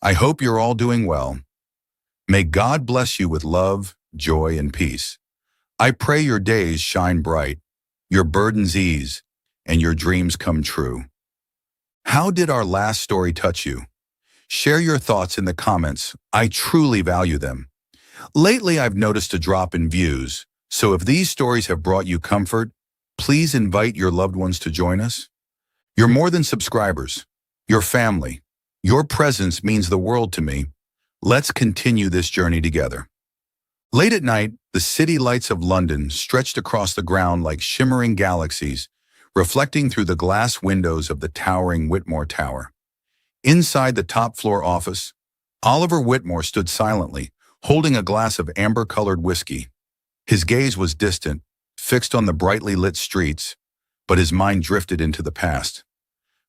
I hope you're all doing well. May God bless you with love, joy, and peace. I pray your days shine bright, your burdens ease, and your dreams come true. How did our last story touch you? Share your thoughts in the comments. I truly value them. Lately, I've noticed a drop in views, so if these stories have brought you comfort, please invite your loved ones to join us. You're more than subscribers. You're family. Your presence means the world to me. Let's continue this journey together. Late at night, the city lights of London stretched across the ground like shimmering galaxies, reflecting through the glass windows of the towering Whitmore Tower. Inside the top-floor office, Oliver Whitmore stood silently, holding a glass of amber-colored whiskey. His gaze was distant, fixed on the brightly lit streets, but his mind drifted into the past.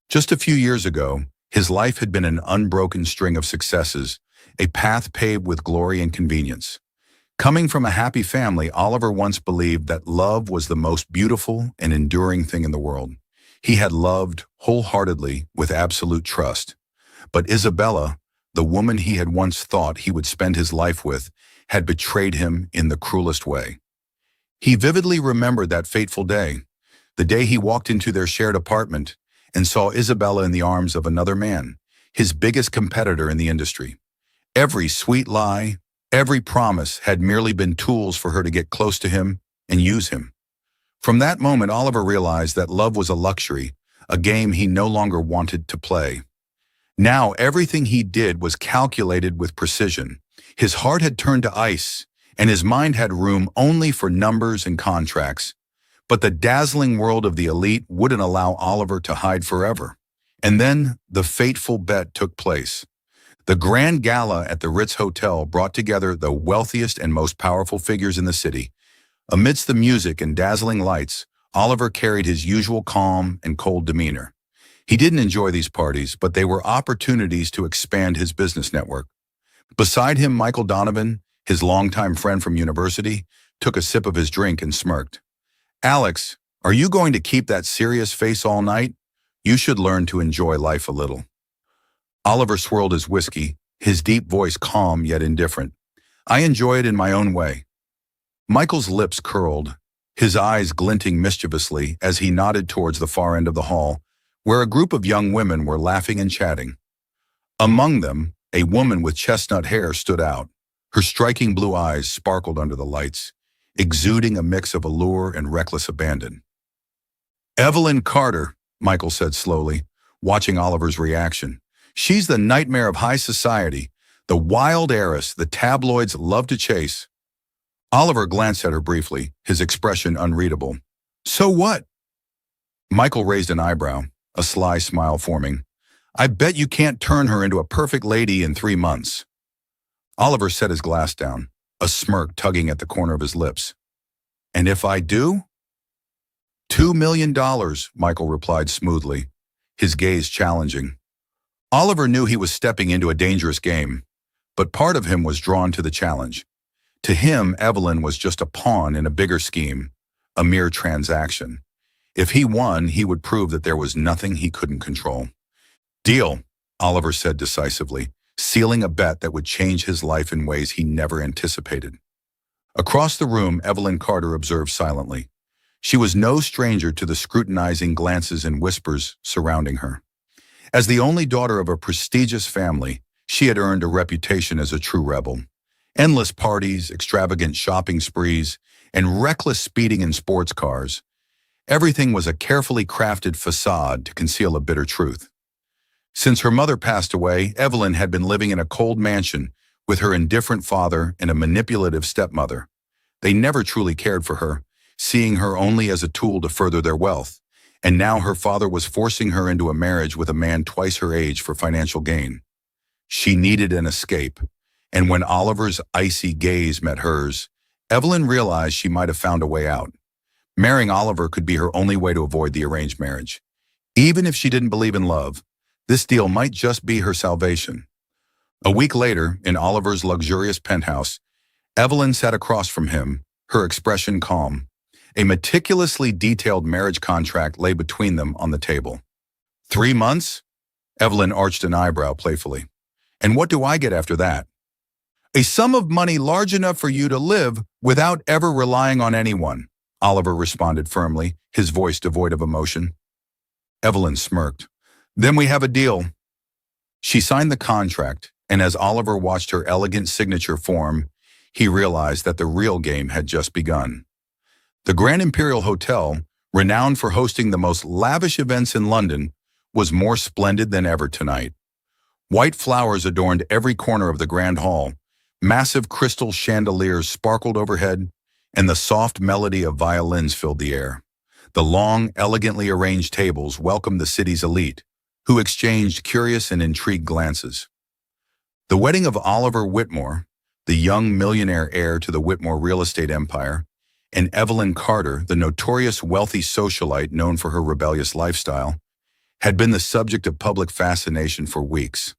Just a few years ago, his life had been an unbroken string of successes, a path paved with glory and convenience. Coming from a happy family, Oliver once believed that love was the most beautiful and enduring thing in the world. He had loved wholeheartedly with absolute trust. But Isabella, the woman he had once thought he would spend his life with, had betrayed him in the cruelest way. He vividly remembered that fateful day, the day he walked into their shared apartment and saw Isabella in the arms of another man, his biggest competitor in the industry. Every sweet lie, every promise had merely been tools for her to get close to him and use him. From that moment, Oliver realized that love was a luxury, a game he no longer wanted to play. Now, everything he did was calculated with precision. His heart had turned to ice, and his mind had room only for numbers and contracts. But the dazzling world of the elite wouldn't allow Oliver to hide forever. And then the fateful bet took place. The grand gala at the Ritz Hotel brought together the wealthiest and most powerful figures in the city. Amidst the music and dazzling lights, Oliver carried his usual calm and cold demeanor. He didn't enjoy these parties, but they were opportunities to expand his business network. Beside him, Michael Donovan, his longtime friend from university, took a sip of his drink and smirked. "Alex, are you going to keep that serious face all night? You should learn to enjoy life a little." Oliver swirled his whiskey, his deep voice calm yet indifferent. "I enjoy it in my own way." Michael's lips curled, his eyes glinting mischievously as he nodded towards the far end of the hall, where a group of young women were laughing and chatting. Among them, a woman with chestnut hair stood out. Her striking blue eyes sparkled under the lights, exuding a mix of allure and reckless abandon. "Evelyn Carter," Michael said slowly, watching Oliver's reaction. "She's the nightmare of high society, the wild heiress the tabloids love to chase." Oliver glanced at her briefly, his expression unreadable. "So what?" Michael raised an eyebrow, a sly smile forming. "I bet you can't turn her into a perfect lady in 3 months." Oliver set his glass down, a smirk tugging at the corner of his lips. "And if I do?" $2 million, Michael replied smoothly, his gaze challenging. Oliver knew he was stepping into a dangerous game, but part of him was drawn to the challenge. To him, Evelyn was just a pawn in a bigger scheme, a mere transaction. If he won, he would prove that there was nothing he couldn't control. "Deal," Oliver said decisively, sealing a bet that would change his life in ways he never anticipated. Across the room, Evelyn Carter observed silently. She was no stranger to the scrutinizing glances and whispers surrounding her. As the only daughter of a prestigious family, she had earned a reputation as a true rebel. Endless parties, extravagant shopping sprees, and reckless speeding in sports cars. Everything was a carefully crafted facade to conceal a bitter truth. Since her mother passed away, Evelyn had been living in a cold mansion with her indifferent father and a manipulative stepmother. They never truly cared for her, seeing her only as a tool to further their wealth. And now her father was forcing her into a marriage with a man twice her age for financial gain. She needed an escape, and when Oliver's icy gaze met hers, Evelyn realized she might have found a way out. Marrying Oliver could be her only way to avoid the arranged marriage. Even if she didn't believe in love, this deal might just be her salvation. A week later, in Oliver's luxurious penthouse, Evelyn sat across from him, her expression calm. A meticulously detailed marriage contract lay between them on the table. 3 months? Evelyn arched an eyebrow playfully. And what do I get after that? A sum of money large enough for you to live without ever relying on anyone, Oliver responded firmly, his voice devoid of emotion. Evelyn smirked. Then we have a deal. She signed the contract, and as Oliver watched her elegant signature form, he realized that the real game had just begun. The Grand Imperial Hotel, renowned for hosting the most lavish events in London, was more splendid than ever tonight. White flowers adorned every corner of the Grand Hall, massive crystal chandeliers sparkled overhead, and the soft melody of violins filled the air. The long, elegantly arranged tables welcomed the city's elite, who exchanged curious and intrigued glances. The wedding of Oliver Whitmore, the young millionaire heir to the Whitmore real estate empire, and Evelyn Carter, the notorious wealthy socialite known for her rebellious lifestyle, had been the subject of public fascination for weeks.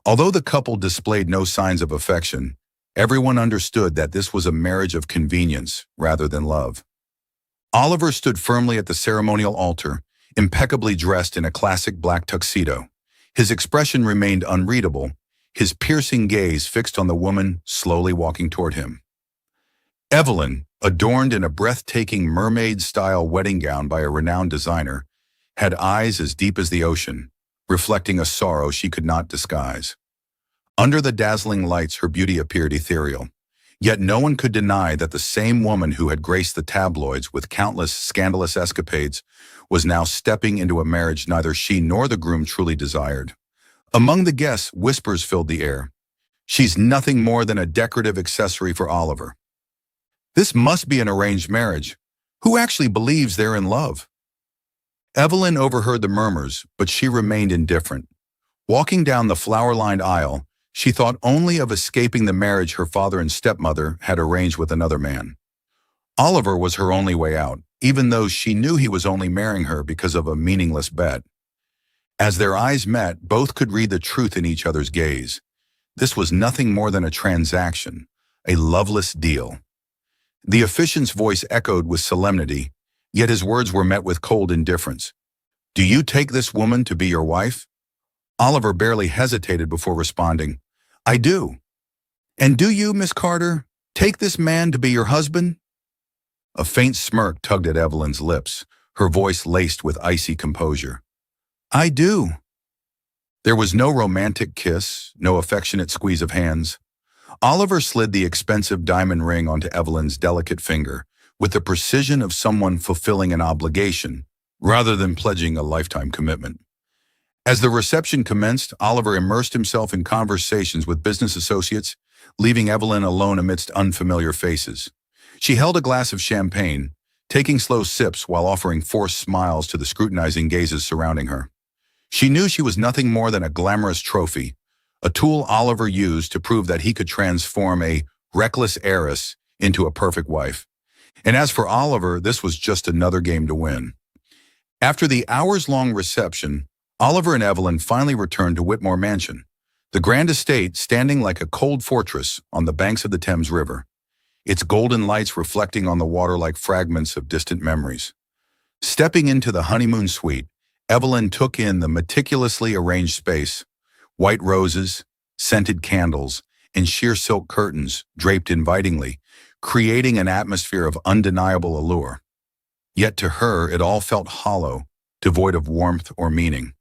Although the couple displayed no signs of affection, everyone understood that this was a marriage of convenience rather than love. Oliver stood firmly at the ceremonial altar, impeccably dressed in a classic black tuxedo. His expression remained unreadable, his piercing gaze fixed on the woman slowly walking toward him. Evelyn, adorned in a breathtaking mermaid-style wedding gown by a renowned designer, had eyes as deep as the ocean, reflecting a sorrow she could not disguise. Under the dazzling lights, her beauty appeared ethereal. Yet no one could deny that the same woman who had graced the tabloids with countless scandalous escapades was now stepping into a marriage neither she nor the groom truly desired. Among the guests, whispers filled the air. She's nothing more than a decorative accessory for Oliver. This must be an arranged marriage. Who actually believes they're in love? Evelyn overheard the murmurs, but she remained indifferent. Walking down the flower-lined aisle, she thought only of escaping the marriage her father and stepmother had arranged with another man. Oliver was her only way out, even though she knew he was only marrying her because of a meaningless bet. As their eyes met, both could read the truth in each other's gaze. This was nothing more than a transaction, a loveless deal. The officiant's voice echoed with solemnity, yet his words were met with cold indifference. Do you take this woman to be your wife? Oliver barely hesitated before responding. I do. And do you, Miss Carter, take this man to be your husband? A faint smirk tugged at Evelyn's lips, her voice laced with icy composure. I do. There was no romantic kiss, no affectionate squeeze of hands. Oliver slid the expensive diamond ring onto Evelyn's delicate finger with the precision of someone fulfilling an obligation rather than pledging a lifetime commitment. As the reception commenced, Oliver immersed himself in conversations with business associates, leaving Evelyn alone amidst unfamiliar faces. She held a glass of champagne, taking slow sips while offering forced smiles to the scrutinizing gazes surrounding her. She knew she was nothing more than a glamorous trophy, a tool Oliver used to prove that he could transform a reckless heiress into a perfect wife. And as for Oliver, this was just another game to win. After the hours-long reception, Oliver and Evelyn finally returned to Whitmore Mansion, the grand estate standing like a cold fortress on the banks of the Thames River, its golden lights reflecting on the water like fragments of distant memories. Stepping into the honeymoon suite, Evelyn took in the meticulously arranged space, white roses, scented candles, and sheer silk curtains draped invitingly, creating an atmosphere of undeniable allure. Yet to her, it all felt hollow, devoid of warmth or meaning.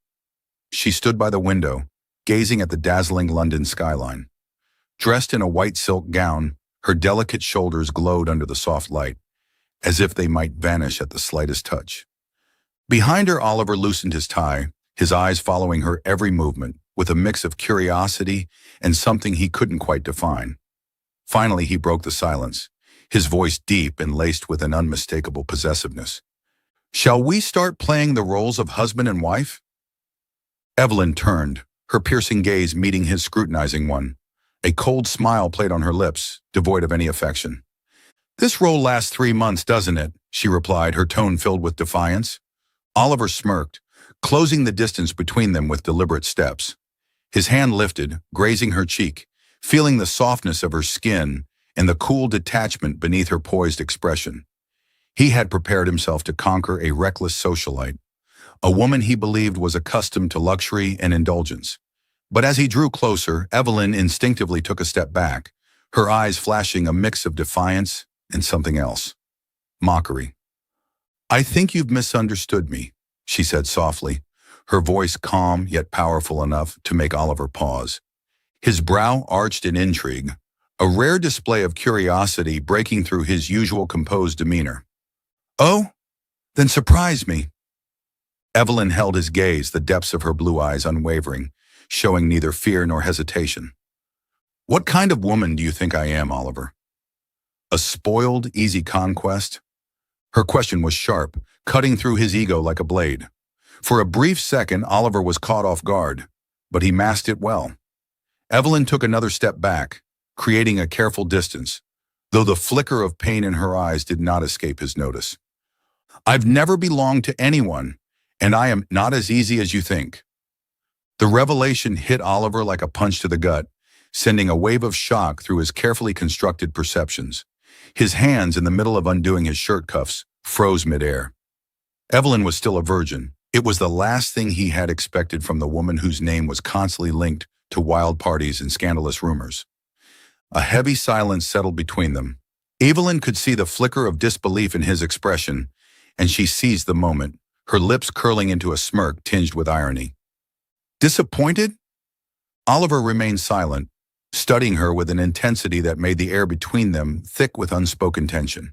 She stood by the window, gazing at the dazzling London skyline. Dressed in a white silk gown, her delicate shoulders glowed under the soft light, as if they might vanish at the slightest touch. Behind her, Oliver loosened his tie, his eyes following her every movement, with a mix of curiosity and something he couldn't quite define. Finally, he broke the silence, his voice deep and laced with an unmistakable possessiveness. Shall we start playing the roles of husband and wife? Evelyn turned, her piercing gaze meeting his scrutinizing one. A cold smile played on her lips, devoid of any affection. This role lasts 3 months, doesn't it? She replied, her tone filled with defiance. Oliver smirked, closing the distance between them with deliberate steps. His hand lifted, grazing her cheek, feeling the softness of her skin and the cool detachment beneath her poised expression. He had prepared himself to conquer a reckless socialite, a woman he believed was accustomed to luxury and indulgence. But as he drew closer, Evelyn instinctively took a step back, her eyes flashing a mix of defiance and something else. Mockery. "I think you've misunderstood me," she said softly, her voice calm yet powerful enough to make Oliver pause. His brow arched in intrigue, a rare display of curiosity breaking through his usual composed demeanor. "Oh, then surprise me." Evelyn held his gaze, the depths of her blue eyes unwavering, showing neither fear nor hesitation. "What kind of woman do you think I am, Oliver? A spoiled, easy conquest?" Her question was sharp, cutting through his ego like a blade. For a brief second, Oliver was caught off guard, but he masked it well. Evelyn took another step back, creating a careful distance, though the flicker of pain in her eyes did not escape his notice. "I've never belonged to anyone, and I am not as easy as you think." The revelation hit Oliver like a punch to the gut, sending a wave of shock through his carefully constructed perceptions. His hands, in the middle of undoing his shirt cuffs, froze midair. Evelyn was still a virgin. It was the last thing he had expected from the woman whose name was constantly linked to wild parties and scandalous rumors. A heavy silence settled between them. Evelyn could see the flicker of disbelief in his expression, and she seized the moment, her lips curling into a smirk tinged with irony. "Disappointed?" Oliver remained silent, studying her with an intensity that made the air between them thick with unspoken tension.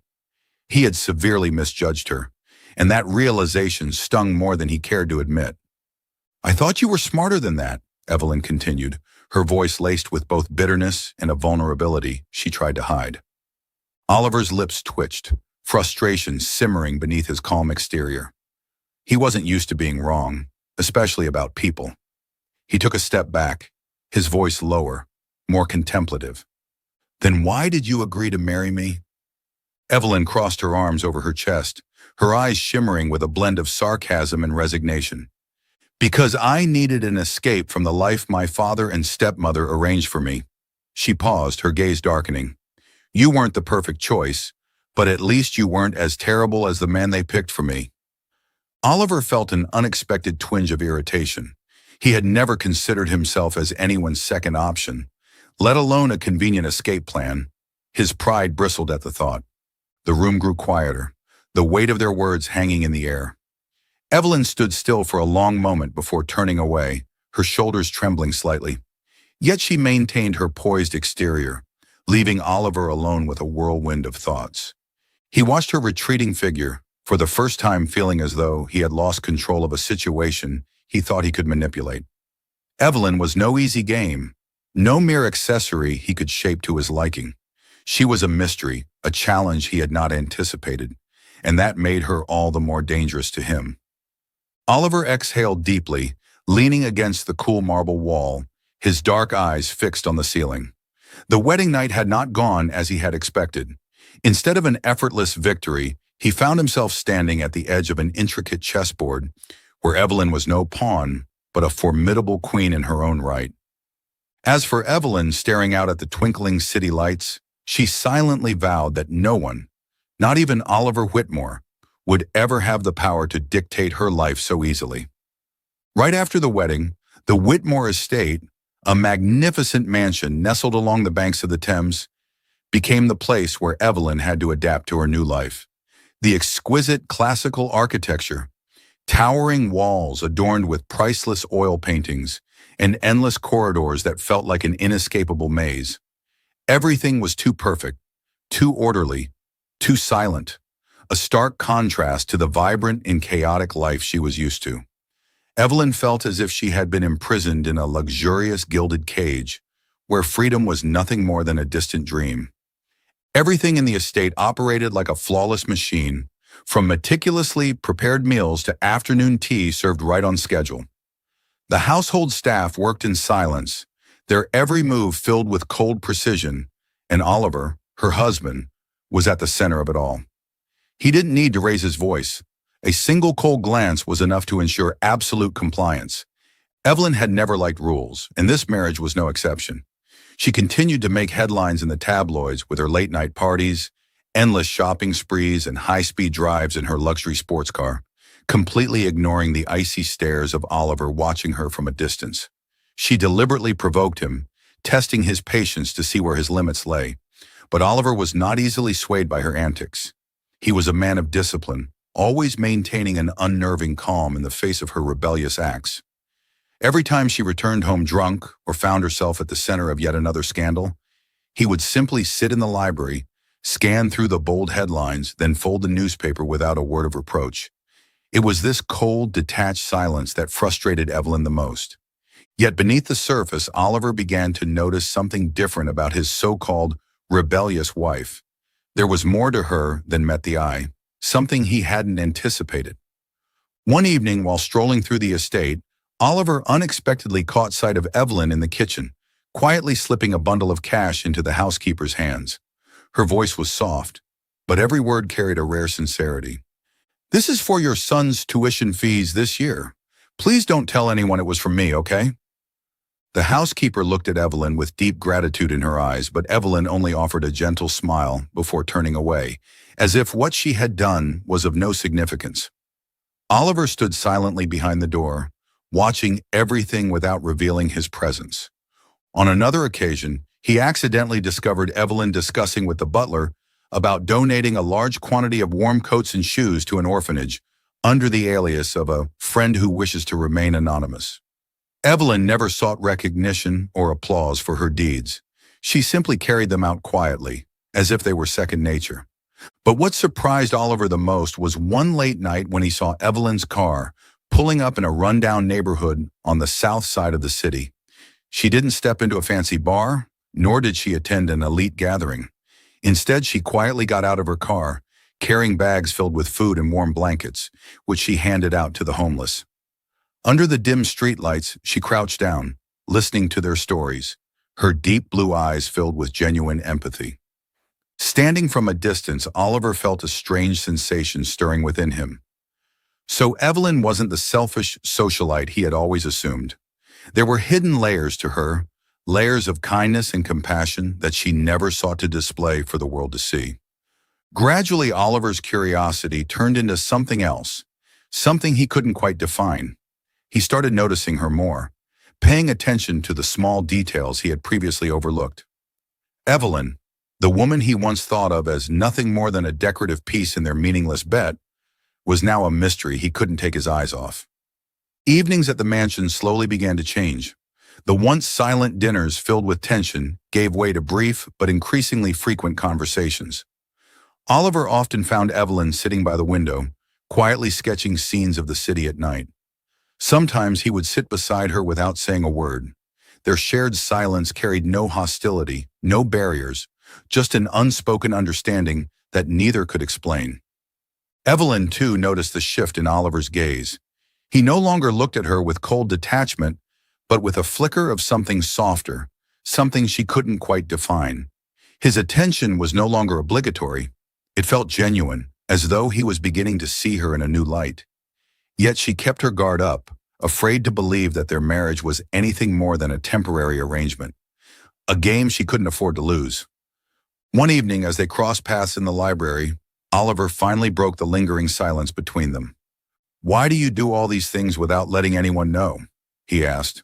He had severely misjudged her, and that realization stung more than he cared to admit. "I thought you were smarter than that," Evelyn continued, her voice laced with both bitterness and a vulnerability she tried to hide. Oliver's lips twitched, frustration simmering beneath his calm exterior. He wasn't used to being wrong, especially about people. He took a step back, his voice lower, more contemplative. "Then why did you agree to marry me?" Evelyn crossed her arms over her chest, her eyes shimmering with a blend of sarcasm and resignation. "Because I needed an escape from the life my father and stepmother arranged for me." She paused, her gaze darkening. "You weren't the perfect choice, but at least you weren't as terrible as the man they picked for me." Oliver felt an unexpected twinge of irritation. He had never considered himself as anyone's second option, let alone a convenient escape plan. His pride bristled at the thought. The room grew quieter, the weight of their words hanging in the air. Evelyn stood still for a long moment before turning away, her shoulders trembling slightly. Yet she maintained her poised exterior, leaving Oliver alone with a whirlwind of thoughts. He watched her retreating figure, for the first time feeling as though he had lost control of a situation he thought he could manipulate. Evelyn was no easy game, no mere accessory he could shape to his liking. She was a mystery, a challenge he had not anticipated, and that made her all the more dangerous to him. Oliver exhaled deeply, leaning against the cool marble wall, his dark eyes fixed on the ceiling. The wedding night had not gone as he had expected. Instead of an effortless victory, he found himself standing at the edge of an intricate chessboard, where Evelyn was no pawn, but a formidable queen in her own right. As for Evelyn staring out at the twinkling city lights, she silently vowed that no one, not even Oliver Whitmore, would ever have the power to dictate her life so easily. Right after the wedding, the Whitmore estate, a magnificent mansion nestled along the banks of the Thames, became the place where Evelyn had to adapt to her new life. The exquisite classical architecture, towering walls adorned with priceless oil paintings, and endless corridors that felt like an inescapable maze. Everything was too perfect, too orderly, too silent, a stark contrast to the vibrant and chaotic life she was used to. Evelyn felt as if she had been imprisoned in a luxurious gilded cage, where freedom was nothing more than a distant dream. Everything in the estate operated like a flawless machine, from meticulously prepared meals to afternoon tea served right on schedule. The household staff worked in silence, their every move filled with cold precision, and Oliver, her husband, was at the center of it all. He didn't need to raise his voice. A single cold glance was enough to ensure absolute compliance. Evelyn had never liked rules, and this marriage was no exception. She continued to make headlines in the tabloids with her late-night parties, endless shopping sprees, and high-speed drives in her luxury sports car, completely ignoring the icy stares of Oliver watching her from a distance. She deliberately provoked him, testing his patience to see where his limits lay. But Oliver was not easily swayed by her antics. He was a man of discipline, always maintaining an unnerving calm in the face of her rebellious acts. Every time she returned home drunk or found herself at the center of yet another scandal, he would simply sit in the library, scan through the bold headlines, then fold the newspaper without a word of reproach. It was this cold, detached silence that frustrated Evelyn the most. Yet beneath the surface, Oliver began to notice something different about his so-called rebellious wife. There was more to her than met the eye, something he hadn't anticipated. One evening, while strolling through the estate, Oliver unexpectedly caught sight of Evelyn in the kitchen, quietly slipping a bundle of cash into the housekeeper's hands. Her voice was soft, but every word carried a rare sincerity. "This is for your son's tuition fees this year. Please don't tell anyone it was from me, okay?" The housekeeper looked at Evelyn with deep gratitude in her eyes, but Evelyn only offered a gentle smile before turning away, as if what she had done was of no significance. Oliver stood silently behind the door, watching everything without revealing his presence. On another occasion, he accidentally discovered Evelyn discussing with the butler about donating a large quantity of warm coats and shoes to an orphanage under the alias of a friend who wishes to remain anonymous. Evelyn never sought recognition or applause for her deeds. She simply carried them out quietly, as if they were second nature. But what surprised Oliver the most was one late night when he saw Evelyn's car pulling up in a rundown neighborhood on the south side of the city. She didn't step into a fancy bar, nor did she attend an elite gathering. Instead, she quietly got out of her car, carrying bags filled with food and warm blankets, which she handed out to the homeless. Under the dim streetlights, she crouched down, listening to their stories, her deep blue eyes filled with genuine empathy. Standing from a distance, Oliver felt a strange sensation stirring within him. So Evelyn wasn't the selfish socialite he had always assumed. There were hidden layers to her, layers of kindness and compassion that she never sought to display for the world to see. Gradually, Oliver's curiosity turned into something else, something he couldn't quite define. He started noticing her more, paying attention to the small details he had previously overlooked. Evelyn, the woman he once thought of as nothing more than a decorative piece in their meaningless bet, was now a mystery he couldn't take his eyes off. Evenings at the mansion slowly began to change. The once silent dinners filled with tension gave way to brief but increasingly frequent conversations. Oliver often found Evelyn sitting by the window, quietly sketching scenes of the city at night. Sometimes he would sit beside her without saying a word. Their shared silence carried no hostility, no barriers, just an unspoken understanding that neither could explain. Evelyn, too, noticed the shift in Oliver's gaze. He no longer looked at her with cold detachment, but with a flicker of something softer, something she couldn't quite define. His attention was no longer obligatory. It felt genuine, as though he was beginning to see her in a new light. Yet she kept her guard up, afraid to believe that their marriage was anything more than a temporary arrangement, a game she couldn't afford to lose. One evening, as they crossed paths in the library, Oliver finally broke the lingering silence between them. "Why do you do all these things without letting anyone know?" he asked.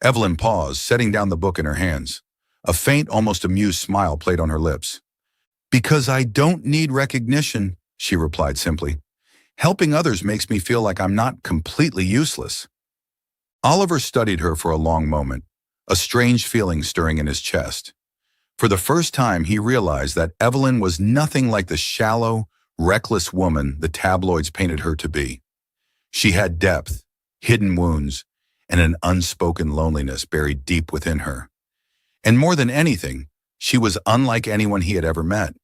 Evelyn paused, setting down the book in her hands. A faint, almost amused smile played on her lips. "Because I don't need recognition," she replied simply. "Helping others makes me feel like I'm not completely useless." Oliver studied her for a long moment, a strange feeling stirring in his chest. For the first time, he realized that Evelyn was nothing like the shallow, reckless woman the tabloids painted her to be. She had depth, hidden wounds, and an unspoken loneliness buried deep within her. And more than anything, she was unlike anyone he had ever met.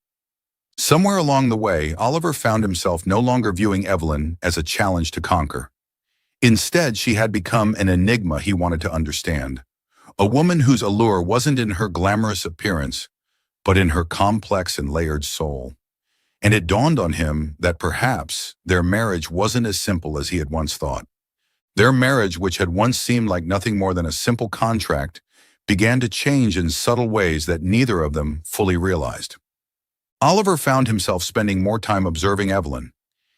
Somewhere along the way, Oliver found himself no longer viewing Evelyn as a challenge to conquer. Instead, she had become an enigma he wanted to understand. A woman whose allure wasn't in her glamorous appearance, but in her complex and layered soul. And it dawned on him that perhaps their marriage wasn't as simple as he had once thought. Their marriage, which had once seemed like nothing more than a simple contract, began to change in subtle ways that neither of them fully realized. Oliver found himself spending more time observing Evelyn.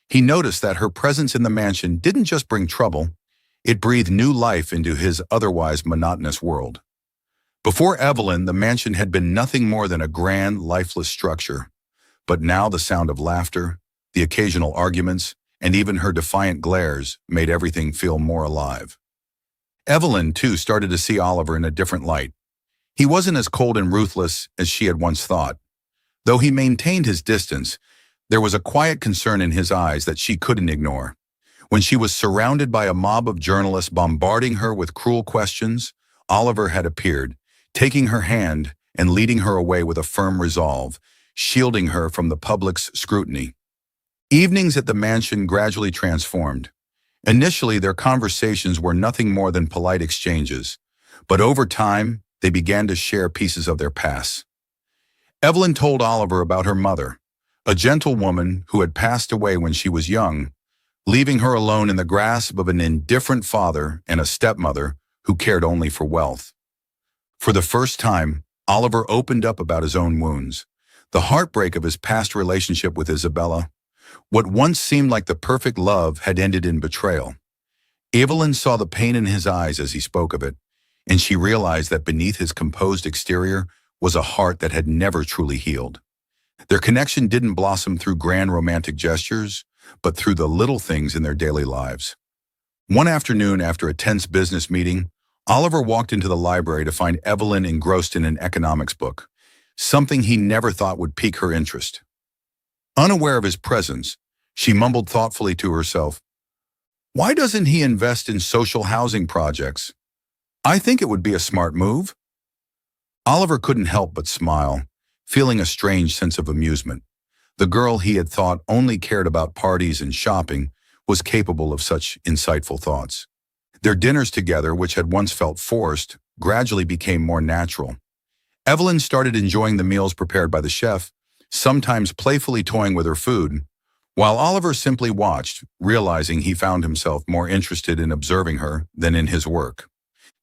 He noticed that her presence in the mansion didn't just bring trouble, It breathed new life into his otherwise monotonous world. Before Evelyn, the mansion had been nothing more than a grand, lifeless structure. But now the sound of laughter, the occasional arguments, and even her defiant glares made everything feel more alive. Evelyn, too, started to see Oliver in a different light. He wasn't as cold and ruthless as she had once thought. Though he maintained his distance, there was a quiet concern in his eyes that she couldn't ignore. When she was surrounded by a mob of journalists bombarding her with cruel questions, Oliver had appeared, taking her hand and leading her away with a firm resolve, shielding her from the public's scrutiny. Evenings at the mansion gradually transformed. Initially, their conversations were nothing more than polite exchanges, but over time, they began to share pieces of their past. Evelyn told Oliver about her mother, a gentle woman who had passed away when she was young, leaving her alone in the grasp of an indifferent father and a stepmother who cared only for wealth. For the first time, Oliver opened up about his own wounds, the heartbreak of his past relationship with Isabella. What once seemed like the perfect love had ended in betrayal. Evelyn saw the pain in his eyes as he spoke of it, and she realized that beneath his composed exterior was a heart that had never truly healed. Their connection didn't blossom through grand romantic gestures, but through the little things in their daily lives. One afternoon, after a tense business meeting, Oliver walked into the library to find Evelyn engrossed in an economics book, something he never thought would pique her interest. Unaware of his presence, she mumbled thoughtfully to herself, "Why doesn't he invest in social housing projects? I think it would be a smart move." Oliver couldn't help but smile, feeling a strange sense of amusement. The girl he had thought only cared about parties and shopping was capable of such insightful thoughts. Their dinners together, which had once felt forced, gradually became more natural. Evelyn started enjoying the meals prepared by the chef, sometimes playfully toying with her food, while Oliver simply watched, realizing he found himself more interested in observing her than in his work.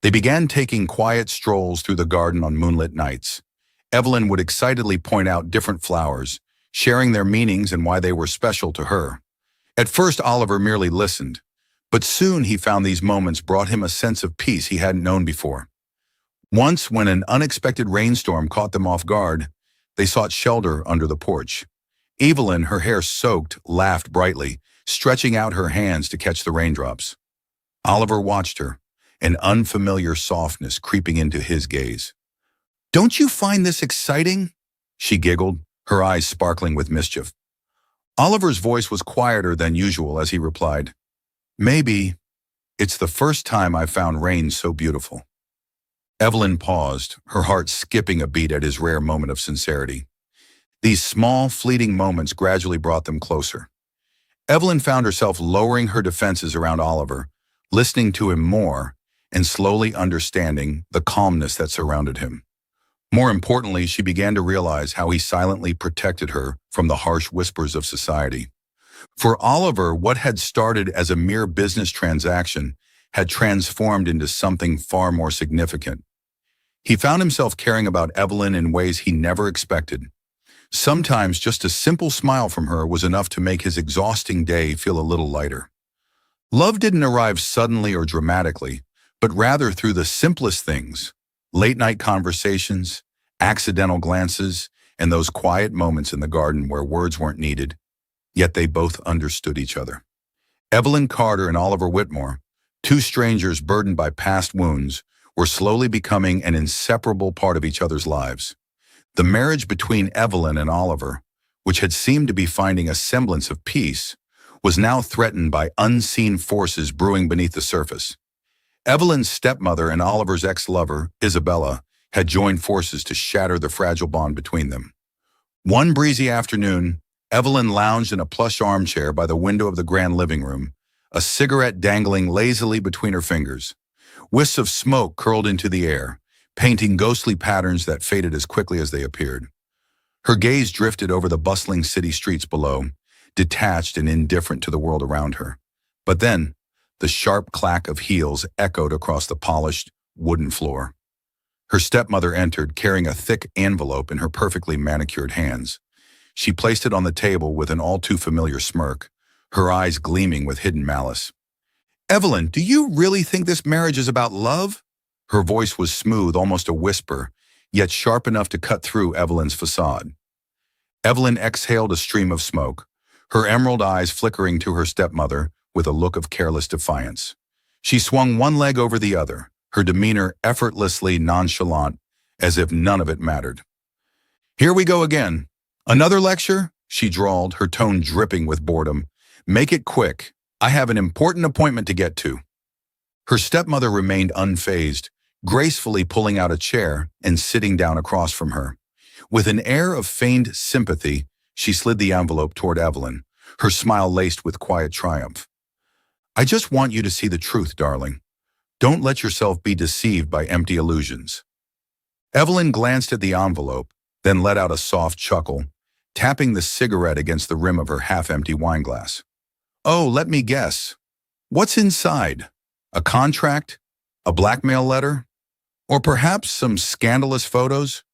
They began taking quiet strolls through the garden on moonlit nights. Evelyn would excitedly point out different flowers, sharing their meanings and why they were special to her. At first, Oliver merely listened, but soon he found these moments brought him a sense of peace he hadn't known before. Once, when an unexpected rainstorm caught them off guard, they sought shelter under the porch. Evelyn, her hair soaked, laughed brightly, stretching out her hands to catch the raindrops. Oliver watched her, an unfamiliar softness creeping into his gaze. "Don't you find this exciting?" she giggled, her eyes sparkling with mischief. Oliver's voice was quieter than usual as he replied, "Maybe. It's the first time I've found rain so beautiful." Evelyn paused, her heart skipping a beat at his rare moment of sincerity. These small, fleeting moments gradually brought them closer. Evelyn found herself lowering her defenses around Oliver, listening to him more, and slowly understanding the calmness that surrounded him. More importantly, she began to realize how he silently protected her from the harsh whispers of society. For Oliver, what had started as a mere business transaction had transformed into something far more significant. He found himself caring about Evelyn in ways he never expected. Sometimes just a simple smile from her was enough to make his exhausting day feel a little lighter. Love didn't arrive suddenly or dramatically, but rather through the simplest things: late-night conversations, accidental glances, and those quiet moments in the garden where words weren't needed, yet they both understood each other. Evelyn Carter and Oliver Whitmore, two strangers burdened by past wounds, were slowly becoming an inseparable part of each other's lives. The marriage between Evelyn and Oliver, which had seemed to be finding a semblance of peace, was now threatened by unseen forces brewing beneath the surface. Evelyn's stepmother and Oliver's ex-lover, Isabella, had joined forces to shatter the fragile bond between them. One breezy afternoon, Evelyn lounged in a plush armchair by the window of the grand living room, a cigarette dangling lazily between her fingers. Wisps of smoke curled into the air, painting ghostly patterns that faded as quickly as they appeared. Her gaze drifted over the bustling city streets below, detached and indifferent to the world around her. But then, the sharp clack of heels echoed across the polished, wooden floor. Her stepmother entered, carrying a thick envelope in her perfectly manicured hands. She placed it on the table with an all-too-familiar smirk, her eyes gleaming with hidden malice. Evelyn, do you really think this marriage is about love? Her voice was smooth, almost a whisper, yet sharp enough to cut through Evelyn's facade. Evelyn exhaled a stream of smoke, her emerald eyes flickering to her stepmother with a look of careless defiance. She swung one leg over the other, her demeanor effortlessly nonchalant, as if none of it mattered. Here we go again. Another lecture? She drawled, her tone dripping with boredom. Make it quick. I have an important appointment to get to. Her stepmother remained unfazed, gracefully pulling out a chair and sitting down across from her. With an air of feigned sympathy, she slid the envelope toward Evelyn, her smile laced with quiet triumph. I just want you to see the truth, darling. Don't let yourself be deceived by empty illusions. Evelyn glanced at the envelope, then let out a soft chuckle, tapping the cigarette against the rim of her half-empty wineglass. Oh, let me guess. What's inside? A contract? A blackmail letter? Or perhaps some scandalous photos?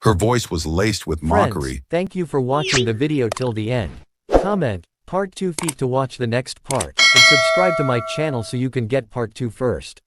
Her voice was laced with mockery. Friends, thank you for watching the video till the end. Comment, part 2 feet to watch the next part, and subscribe to my channel so you can get part 2 first.